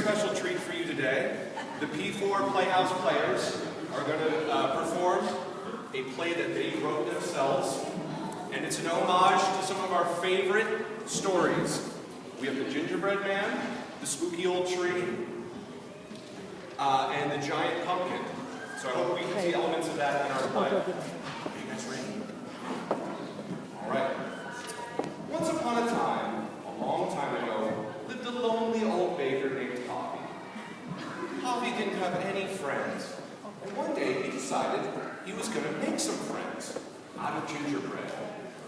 special treat for you today. The P4 Playhouse Players are going to perform a play that they wrote themselves, and it's an homage to some of our favorite stories. We have the gingerbread man, the spooky old tree, and the giant pumpkin. So I hope we can see elements of that in our play. Are you guys ready? All right. Once upon a time, a long time ago, lived a lonely old baker named Coffee. Coffee didn't have any friends, and one day he decided he was going to make some friends out of gingerbread.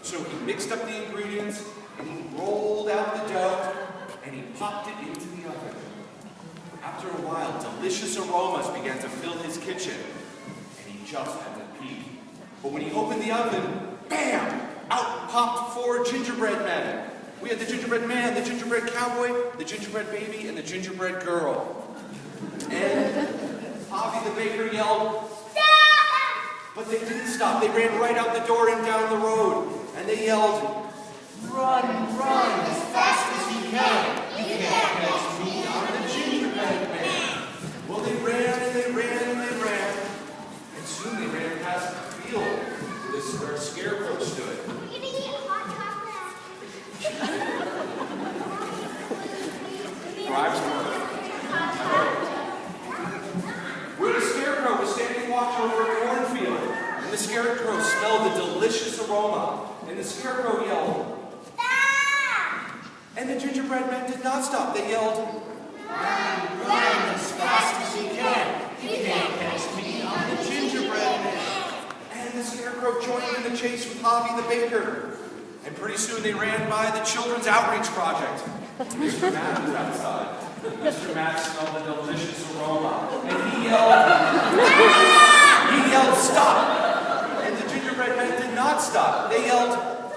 So he mixed up the ingredients, and he rolled out the dough, and he popped it into the oven. After a while, delicious aromas began to fill his kitchen, and he just had to peek. But when he opened the oven, bam! Out popped 4 gingerbread men. We had the gingerbread man, the gingerbread cowboy, the gingerbread baby, and the gingerbread girl. And Bobby the baker yelled, "Stop!" But they didn't stop. They ran right out the door and down the road. And they yelled, "Run, run, as fast as you can. You can't catch me, I'm the gingerbread man." Well, they ran and they ran and they ran. And soon they ran past the field where a scarecrow stood. Where the scarecrow was standing watch over a cornfield, and the scarecrow smelled the delicious aroma, and the scarecrow yelled, "Stop!" And the gingerbread men did not stop. They yelled, "Run, run as fast as you can. You can't catch me, I'm the gingerbread man." And the scarecrow joined in the chase with Hobby the baker. And pretty soon they ran by the Children's Outreach Project. Mr. Matt was outside. Mr. Matt smelled the delicious aroma. And he yelled, "Stop!" And the gingerbread men did not stop. They yelled, "Run,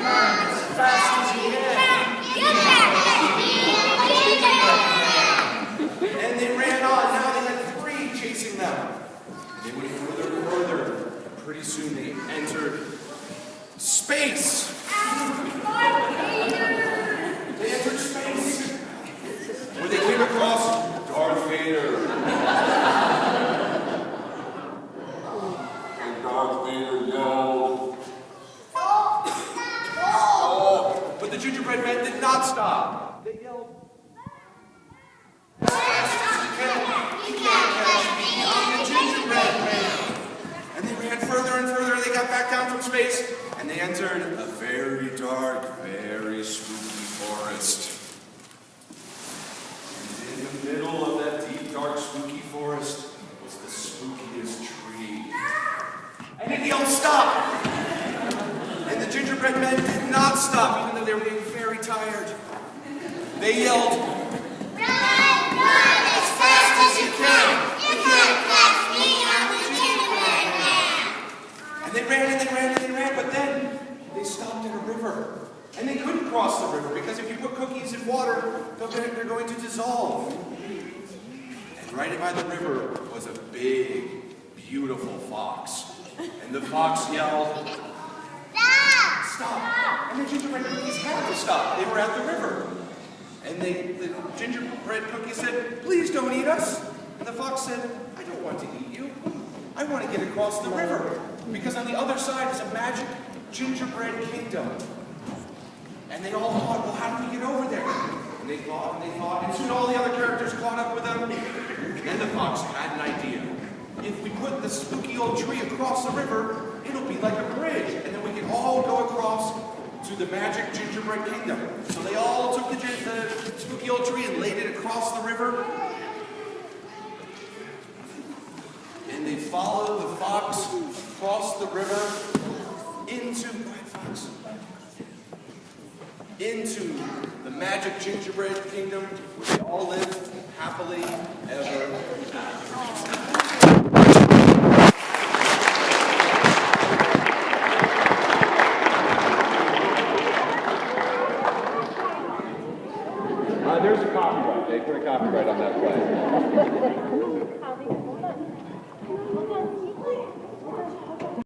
run as fast as you can. You can't catch me." And they ran on. Now they had 3 chasing them. They went further and further. And pretty soon they entered space. They entered space, where they came across Darth Vader. And Darth Vader yelled, "Oh!" But the gingerbread men did not stop. They yelled, "As fast as you can, you can't catch me, I'm the gingerbread man." And they ran further and further, and they got back down from space, and they entered a very dark, very spooky forest. And in the middle of that deep, dark, spooky forest was the spookiest tree. And it yelled, "Stop!" And the gingerbread men did not stop, even though they were getting very tired. They yelled, "Run, run as fast as you can! You can't catch me, I'm the gingerbread man!" And they ran and they ran and they ran, but then they stopped at a river. And they couldn't cross the river because if you put cookies in water, they're going to dissolve. And right by the river was a big, beautiful fox. And the fox yelled, "Stop! Stop!" And the gingerbread cookies had to stop. They were at the river. And the gingerbread cookie said, "Please don't eat us." And the fox said, "I don't want to eat you. I want to get across the river because on the other side is a magic gingerbread kingdom." And they all thought, "Well, how do we get over there?" And they thought, and soon all the other characters caught up with them. And then the fox had an idea. If we put the spooky old tree across the river, it'll be like a bridge, and then we can all go across to the magic gingerbread kingdom. So they all took the spooky old tree and laid it across the river. And they followed the fox across the river into the magic gingerbread kingdom where they all lived happily ever after.